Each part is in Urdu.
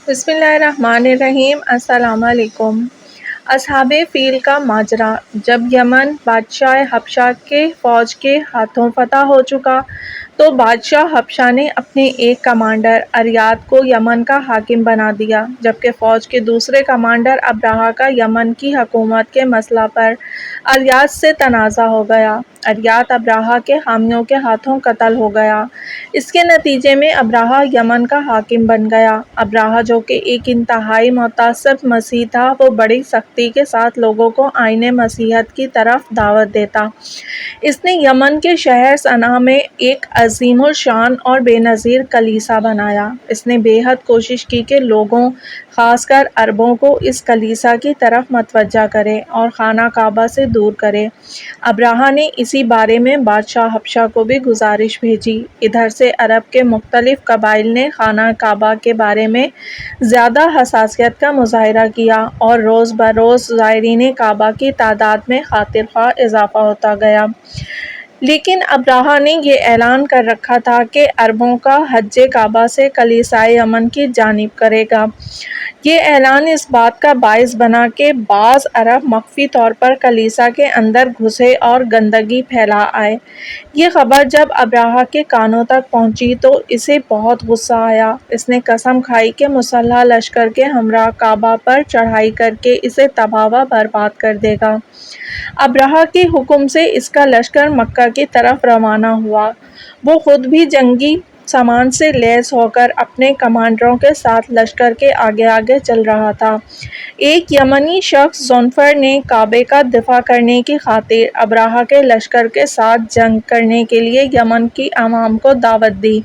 بسم اللہ الرحمن الرحیم۔ السلام علیکم۔ اصحاب فیل کا ماجرا۔ جب یمن بادشاہ حبشہ کے فوج کے ہاتھوں فتح ہو چکا تو بادشاہ حبشہ نے اپنے ایک کمانڈر اریاد کو یمن کا حاکم بنا دیا، جبکہ فوج کے دوسرے کمانڈر ابرہہ کا یمن کی حکومت کے مسئلہ پر اریاد سے تنازع ہو گیا۔ اریاد ابرہہ کے حامیوں کے ہاتھوں قتل ہو گیا۔ اس کے نتیجے میں ابرہہ یمن کا حاکم بن گیا۔ ابرہہ جو کہ ایک انتہائی متعصب مسیحی تھا، وہ بڑی سختی کے ساتھ لوگوں کو آئین مسیحیت کی طرف دعوت دیتا۔ اس نے یمن کے شہر صنعا میں ایک عظیم الشان اور بے نظیر کلیسا بنایا۔ اس نے بے حد کوشش کی کہ لوگوں، خاص کر عربوں کو اس کلیسا کی طرف متوجہ کرے اور خانہ کعبہ سے دور کرے۔ ابرہہ نے اسی بارے میں بادشاہ حبشہ کو بھی گزارش بھیجی۔ ادھر سے عرب کے مختلف قبائل نے خانہ کعبہ کے بارے میں زیادہ حساسیت کا مظاہرہ کیا اور روز بروز زائرین کعبہ کی تعداد میں خاطر خواہ اضافہ ہوتا گیا۔ لیکن ابرہہ نے یہ اعلان کر رکھا تھا کہ عربوں کا حج کعبہ سے کلیسائے یمن کی جانب کرے گا۔ یہ اعلان اس بات کا باعث بنا کہ بعض عرب مخفی طور پر کلیسا کے اندر گھسے اور گندگی پھیلا آئے۔ یہ خبر جب ابرہہ کے کانوں تک پہنچی تو اسے بہت غصہ آیا۔ اس نے قسم کھائی کہ مسلح لشکر کے ہمراہ کعبہ پر چڑھائی کر کے اسے تباہ و برباد کر دے گا۔ ابرہہ کے حکم سے اس کا لشکر مکہ کی طرف روانہ ہوا۔ وہ خود بھی جنگی سامان سے لیس ہو کر اپنے کمانڈروں کے ساتھ لشکر کے آگے آگے چل رہا تھا۔ ایک یمنی شخص ذوالفقار نے کعبے کا دفاع کرنے کی خاطر ابرہہ کے لشکر کے ساتھ جنگ کرنے کے لیے یمن کی عوام کو دعوت دی۔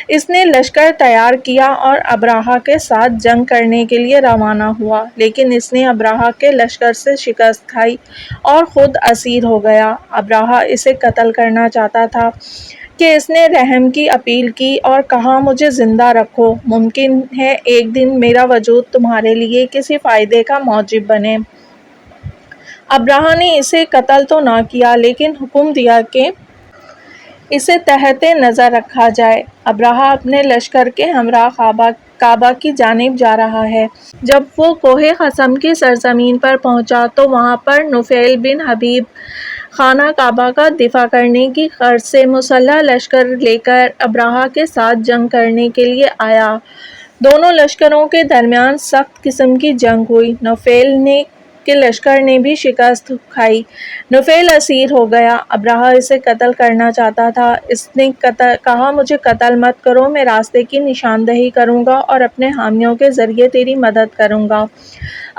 اس نے لشکر تیار کیا اور ابرہہ کے ساتھ جنگ کرنے کے لیے روانہ ہوا، لیکن اس نے ابرہہ کے لشکر سے شکست کھائی اور خود اسیر ہو گیا۔ ابرہہ اسے قتل کرنا چاہتا تھا کہ اس نے رحم کی اپیل کی اور کہا، مجھے زندہ رکھو، ممکن ہے ایک دن میرا وجود تمہارے لیے کسی فائدے کا موجب بنے۔ ابرہہ نے اسے قتل تو نہ کیا، لیکن حکم دیا کہ اسے تحت نظر رکھا جائے۔ ابرہہ اپنے لشکر کے ہمراہ کعبہ کی جانب جا رہا ہے۔ جب وہ کوہ قسم کی سرزمین پر پہنچا تو وہاں پر نفیل بن حبیب خانہ کعبہ کا دفاع کرنے کی غرض سے مسلح لشکر لے کر ابرہہ کے ساتھ جنگ کرنے کے لیے آیا۔ دونوں لشکروں کے درمیان سخت قسم کی جنگ ہوئی۔ نفیل کے لشکر نے بھی شکست کھائی۔ نفیل اسیر ہو گیا۔ ابرہہ اسے قتل کرنا چاہتا تھا۔ اس نے کہا، مجھے قتل مت کرو، میں راستے کی نشاندہی کروں گا اور اپنے حامیوں کے ذریعے تیری مدد کروں گا۔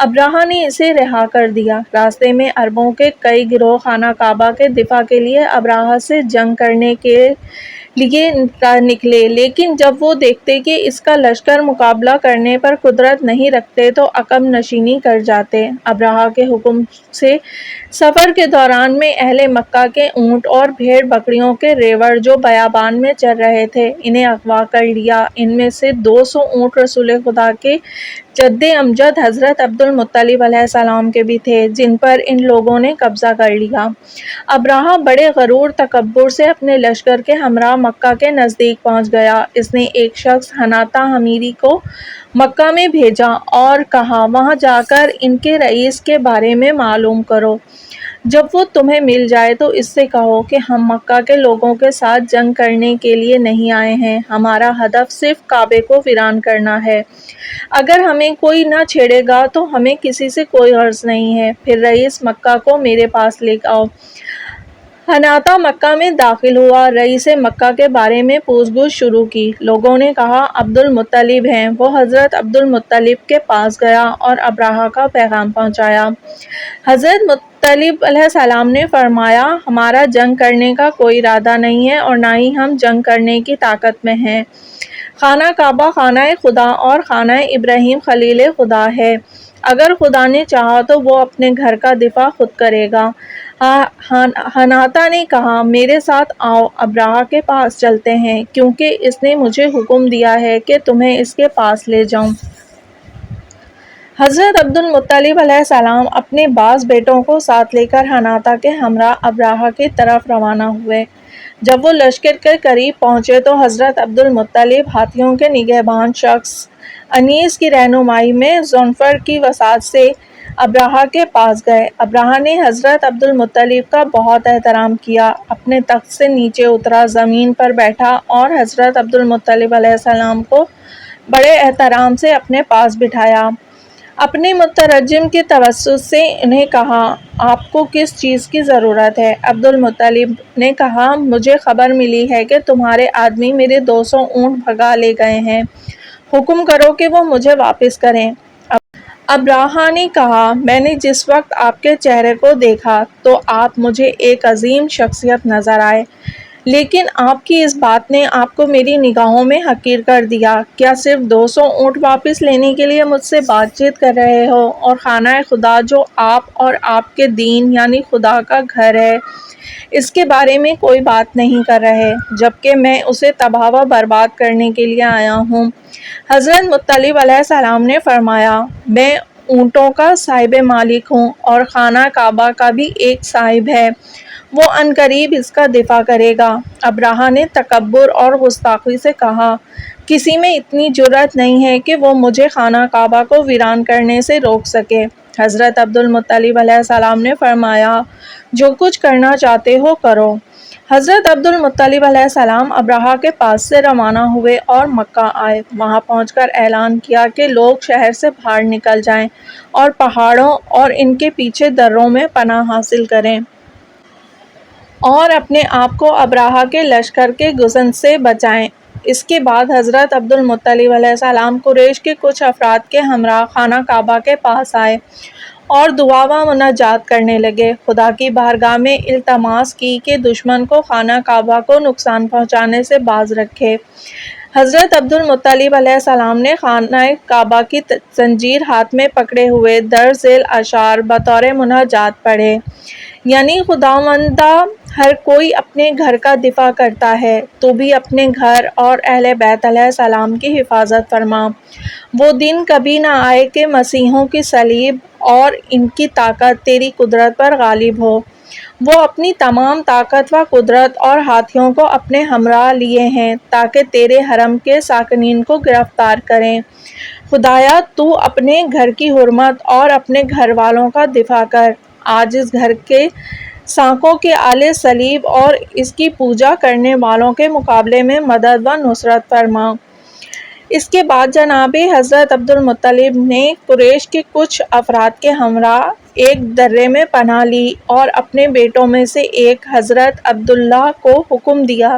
ابرہہ نے اسے رہا کر دیا۔ راستے میں عربوں کے کئی گروہ خانہ کعبہ کے دفاع کے لیے ابرہہ سے جنگ کرنے کے لیے نکلے، لیکن جب وہ دیکھتے کہ اس کا لشکر مقابلہ کرنے پر قدرت نہیں رکھتے تو عقب نشینی کر جاتے۔ ابرہہ کے حکم سے سفر کے دوران میں اہل مکہ کے اونٹ اور بھیڑ بکریوں کے ریوڑ جو بیابان میں چر رہے تھے، انہیں اغوا کر لیا۔ ان میں سے 200 اونٹ رسول خدا کے جد امجد حضرت عبد المطلب علیہ السلام کے بھی تھے، جن پر ان لوگوں نے قبضہ کر لیا۔ ابرہہ بڑے غرور تکبر سے اپنے لشکر کے ہمراہ مکہ کے نزدیک پہنچ گیا۔ اس نے ایک شخص حناطہ حمیری کو مکہ میں بھیجا اور کہا، وہاں جا کر ان کے رئیس کے بارے میں معلوم کرو۔ جب وہ تمہیں مل جائے تو اس سے کہو کہ ہم مکہ کے لوگوں کے ساتھ جنگ کرنے کے لیے نہیں آئے ہیں، ہمارا ہدف صرف کعبے کو ویران کرنا ہے۔ اگر ہمیں کوئی نہ چھیڑے گا تو ہمیں کسی سے کوئی غرض نہیں ہے، پھر رئیس مکہ کو میرے پاس لے آؤ۔ حناطہ مکہ میں داخل ہوا، رئیس مکہ کے بارے میں پوچھ گچھ شروع کی۔ لوگوں نے کہا، عبد المطلب ہیں۔ وہ حضرت عبد المطلب کے پاس گیا اور ابرہہ کا پیغام پہنچایا۔ حضرت مطلب علیہ السلام نے فرمایا، ہمارا جنگ کرنے کا کوئی ارادہ نہیں ہے اور نہ ہی ہم جنگ کرنے کی طاقت میں ہیں۔ خانہ کعبہ خانہ خدا اور خانہ ابراہیم خلیل خدا ہے۔ اگر خدا نے چاہا تو وہ اپنے گھر کا دفاع خود کرے گا۔ حناطہ نے کہا، میرے ساتھ آؤ، ابرہہ کے پاس چلتے ہیں، کیونکہ اس نے مجھے حکم دیا ہے کہ تمہیں اس کے پاس لے جاؤں۔ حضرت عبد المطلب علیہ السلام اپنے بعض بیٹوں کو ساتھ لے کر حناطہ کے ہمراہ ابرہہ کی طرف روانہ ہوئے۔ جب وہ لشکر کے قریب پہنچے تو حضرت عبد المطلب ہاتھیوں کے نگہبان شخص انیس کی رہنمائی میں ذوالفقار کی وساطت سے ابرہہ کے پاس گئے۔ ابرہہ نے حضرت عبدالمطلب کا بہت احترام کیا، اپنے تخت سے نیچے اترا، زمین پر بیٹھا اور حضرت عبدالمطلب علیہ السلام کو بڑے احترام سے اپنے پاس بٹھایا۔ اپنے مترجم کے توسط سے انہیں کہا، آپ کو کس چیز کی ضرورت ہے؟ عبدالمطلب نے کہا، مجھے خبر ملی ہے کہ تمہارے آدمی میرے 200 اونٹ بھگا لے گئے ہیں، حکم کرو کہ وہ مجھے واپس کریں۔ ابرہہ نے کہا، میں نے جس وقت آپ کے چہرے کو دیکھا تو آپ مجھے ایک عظیم شخصیت نظر آئے، لیکن آپ کی اس بات نے آپ کو میری نگاہوں میں حقیر کر دیا۔ کیا صرف 200 اونٹ واپس لینے کے لیے مجھ سے بات چیت کر رہے ہو، اور خانہ خدا جو آپ اور آپ کے دین یعنی خدا کا گھر ہے، اس کے بارے میں کوئی بات نہیں کر رہے، جبکہ میں اسے تباہ و برباد کرنے کے لیے آیا ہوں؟ حضرت مطلب علیہ السلام نے فرمایا، میں اونٹوں کا صاحب مالک ہوں اور خانہ کعبہ کا بھی ایک صاحب ہے، وہ عنقریب اس کا دفاع کرے گا۔ ابرہہ نے تکبر اور گستاخی سے کہا، کسی میں اتنی جرأت نہیں ہے کہ وہ مجھے خانہ کعبہ کو ویران کرنے سے روک سکے۔ حضرت عبدالمطلب علیہ السلام نے فرمایا، جو کچھ کرنا چاہتے ہو کرو۔ حضرت عبدالمطلب علیہ السلام ابرہہ کے پاس سے روانہ ہوئے اور مکہ آئے۔ وہاں پہنچ کر اعلان کیا کہ لوگ شہر سے باہر نکل جائیں اور پہاڑوں اور ان کے پیچھے دروں میں پناہ حاصل کریں، اور اپنے آپ کو ابرہہ کے لشکر کے غزن سے بچائیں۔ اس کے بعد حضرت عبدالمطلب علیہ السلام قریش کے کچھ افراد کے ہمراہ خانہ کعبہ کے پاس آئے اور دعا و مناجات کرنے لگے، خدا کی بارگاہ میں التماس کی کہ دشمن کو خانہ کعبہ کو نقصان پہنچانے سے باز رکھے۔ حضرت عبدالمطلب علیہ السلام نے خانہ کعبہ کی زنجیر ہاتھ میں پکڑے ہوئے درج ذیل اشعار بطور مناجات پڑھے، یعنی خداوندا، ہر کوئی اپنے گھر کا دفاع کرتا ہے، تو بھی اپنے گھر اور اہل بیت علیہ السلام کی حفاظت فرما۔ وہ دن کبھی نہ آئے کہ مسیحوں کی صلیب اور ان کی طاقت تیری قدرت پر غالب ہو۔ وہ اپنی تمام طاقت و قدرت اور ہاتھیوں کو اپنے ہمراہ لیے ہیں تاکہ تیرے حرم کے ساکنین کو گرفتار کریں۔ خدایا، تو اپنے گھر کی حرمت اور اپنے گھر والوں کا دفاع کر۔ آج اس گھر کے سانکوں کے آلے صلیب اور اس کی پوجا کرنے والوں کے مقابلے میں مدد و نصرت فرما۔ اس کے بعد جناب حضرت عبدالمطلب نے قریش کے کچھ افراد کے ہمراہ ایک درے میں پناہ لی اور اپنے بیٹوں میں سے ایک حضرت عبداللہ کو حکم دیا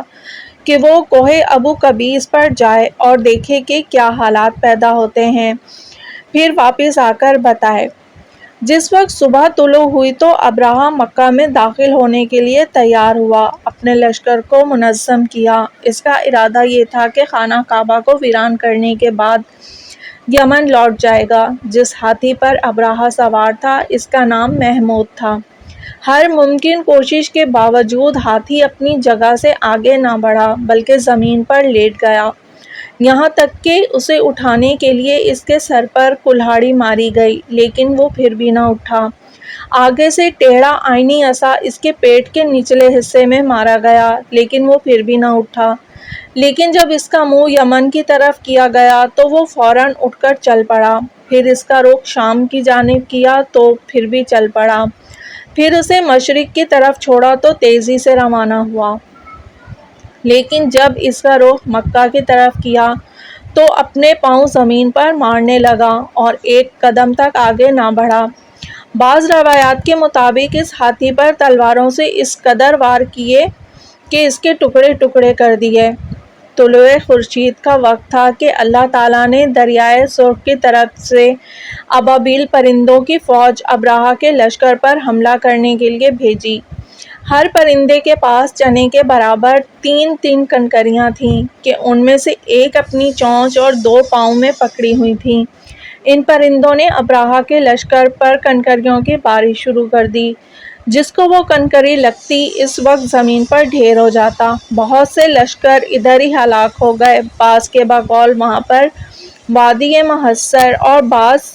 کہ وہ کوہ ابو قبیس پر جائے اور دیکھے کہ کیا حالات پیدا ہوتے ہیں، پھر واپس آ کر بتائے۔ جس وقت صبح طلوع ہوئی تو ابرہہ مکہ میں داخل ہونے کے لیے تیار ہوا، اپنے لشکر کو منظم کیا۔ اس کا ارادہ یہ تھا کہ خانہ کعبہ کو ویران کرنے کے بعد یمن لوٹ جائے گا۔ جس ہاتھی پر ابرہہ سوار تھا، اس کا نام محمود تھا۔ ہر ممکن کوشش کے باوجود ہاتھی اپنی جگہ سے آگے نہ بڑھا بلکہ زمین پر لیٹ گیا، یہاں تک کہ اسے اٹھانے کے لیے اس کے سر پر کلہاڑی ماری گئی، لیکن وہ پھر بھی نہ اٹھا۔ آگے سے ٹیڑھا آئینی عصا اس کے پیٹ کے نچلے حصے میں مارا گیا، لیکن وہ پھر بھی نہ اٹھا۔ لیکن جب اس کا منہ یمن کی طرف کیا گیا تو وہ فوراً اٹھ کر چل پڑا، پھر اس کا رخ شام کی جانب کیا تو پھر بھی چل پڑا، پھر اسے مشرق کی طرف چھوڑا تو تیزی سے روانہ ہوا، لیکن جب اس کا رخ مکہ کی طرف کیا تو اپنے پاؤں زمین پر مارنے لگا اور ایک قدم تک آگے نہ بڑھا۔ بعض روایات کے مطابق اس ہاتھی پر تلواروں سے اس قدر وار کیے کہ اس کے ٹکڑے ٹکڑے کر دیے۔ طلوع خورشید کا وقت تھا کہ اللہ تعالیٰ نے دریائے سرخ کی طرف سے ابابیل پرندوں کی فوج ابرہہ کے لشکر پر حملہ کرنے کے لیے بھیجی۔ ہر پرندے کے پاس چنے کے برابر 3 کنکریاں تھیں کہ ان میں سے ایک اپنی چونچ اور 2 پاؤں میں پکڑی ہوئی تھی۔ ان پرندوں نے ابرہہ کے لشکر پر کنکریوں کی بارش شروع کر دی، جس کو وہ کنکری لگتی اس وقت زمین پر ڈھیر ہو جاتا۔ بہت سے لشکر ادھر ہی ہلاک ہو گئے، بعض کے بقول وہاں پر وادی محصر اور بعض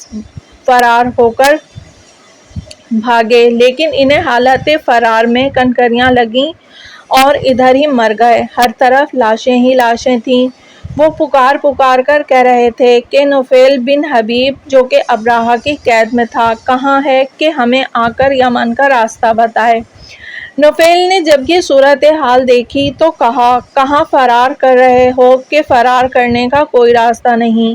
فرار ہو کر بھاگے، لیکن انہیں حالت فرار میں کنکریاں لگیں اور ادھر ہی مر گئے۔ ہر طرف لاشیں ہی لاشیں تھیں، وہ پکار پکار کر کہہ رہے تھے کہ نفیل بن حبیب جو کہ ابراہہ کی قید میں تھا کہاں ہے کہ ہمیں آ کر یمن کا راستہ بتائے۔ نفیل نے جب یہ صورتحال دیکھی تو کہا کہاں فرار کر رہے ہو کہ فرار کرنے کا کوئی راستہ نہیں،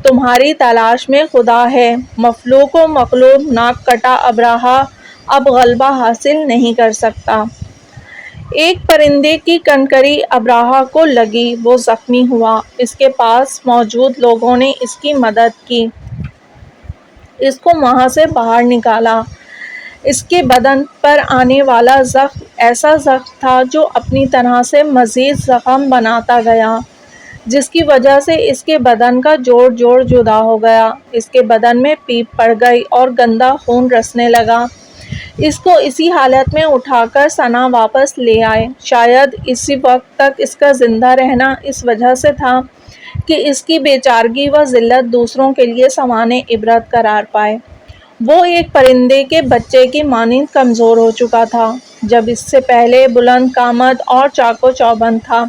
تمہاری تلاش میں خدا ہے۔ مفلوک و مقلوب ناک کٹا ابراہہ اب غلبہ حاصل نہیں کر سکتا۔ ایک پرندے کی کنکری ابراہہ کو لگی، وہ زخمی ہوا، اس کے پاس موجود لوگوں نے اس کی مدد کی، اس کو وہاں سے باہر نکالا۔ اس کے بدن پر آنے والا زخم ایسا زخم تھا جو اپنی طرح سے مزید زخم بناتا گیا، جس کی وجہ سے اس کے بدن کا جوڑ جدا ہو گیا، اس کے بدن میں پیپ پڑ گئی اور گندا خون رسنے لگا۔ اس کو اسی حالت میں اٹھا کر ثنا واپس لے آئے۔ شاید اسی وقت تک اس کا زندہ رہنا اس وجہ سے تھا کہ اس کی بے چارگی و ذلت دوسروں کے لیے سامان عبرت قرار پائے۔ وہ ایک پرندے کے بچے کی مانند کمزور ہو چکا تھا، جب اس سے پہلے بلند قامت اور چاق و چوبند تھا۔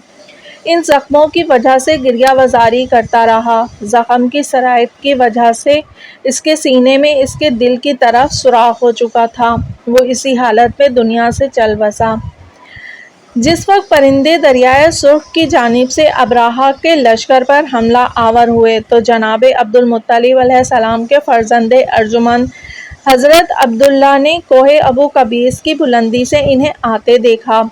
ان زخموں کی وجہ سے گریہ وزاری کرتا رہا۔ زخم کی سرایت کی وجہ سے اس کے سینے میں اس کے دل کی طرف سوراخ ہو چکا تھا۔ وہ اسی حالت میں دنیا سے چل بسا۔ جس وقت پرندے دریائے سرخ کی جانب سے ابراہہ کے لشکر پر حملہ آور ہوئے تو جناب عبد المطلب علیہ السلام کے فرزند ارجمند حضرت عبداللہ نے کوہ ابو قبیس کی بلندی سے انہیں آتے دیکھا۔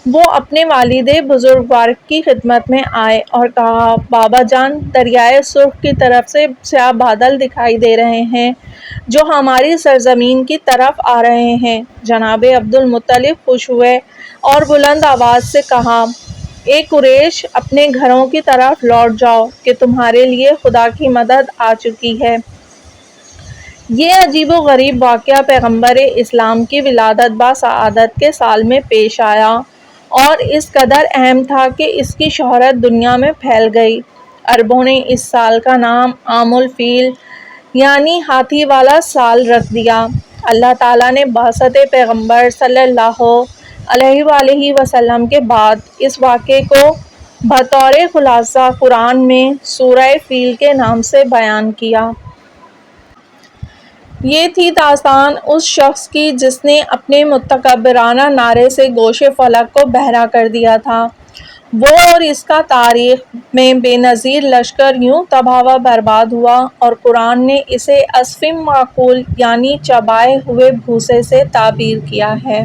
وہ اپنے والد بزرگوار کی خدمت میں آئے اور کہا بابا جان، دریائے سرخ کی طرف سے سیاہ بادل دکھائی دے رہے ہیں جو ہماری سرزمین کی طرف آ رہے ہیں۔ جناب عبد المطلب خوش ہوئے اور بلند آواز سے کہا اے قریش، اپنے گھروں کی طرف لوٹ جاؤ کہ تمہارے لیے خدا کی مدد آ چکی ہے۔ یہ عجیب و غریب واقعہ پیغمبر اسلام کی ولادت باسعادت کے سال میں پیش آیا اور اس قدر اہم تھا کہ اس کی شہرت دنیا میں پھیل گئی۔ عربوں نے اس سال کا نام عام الفیل یعنی ہاتھی والا سال رکھ دیا۔ اللہ تعالیٰ نے بعثت پیغمبر صلی اللہ علیہ وآلہ وسلم کے بعد اس واقعے کو بطور خلاصہ قرآن میں سورہ فیل کے نام سے بیان کیا۔ یہ تھی داستان اس شخص کی جس نے اپنے متکبرانہ نعرے سے گوش فلک کو بہرا کر دیا تھا۔ وہ اور اس کا تاریخ میں بے نظیر لشکر یوں تباہ و برباد ہوا اور قرآن نے اسے عصف معقول یعنی چبائے ہوئے بھوسے سے تعبیر کیا ہے۔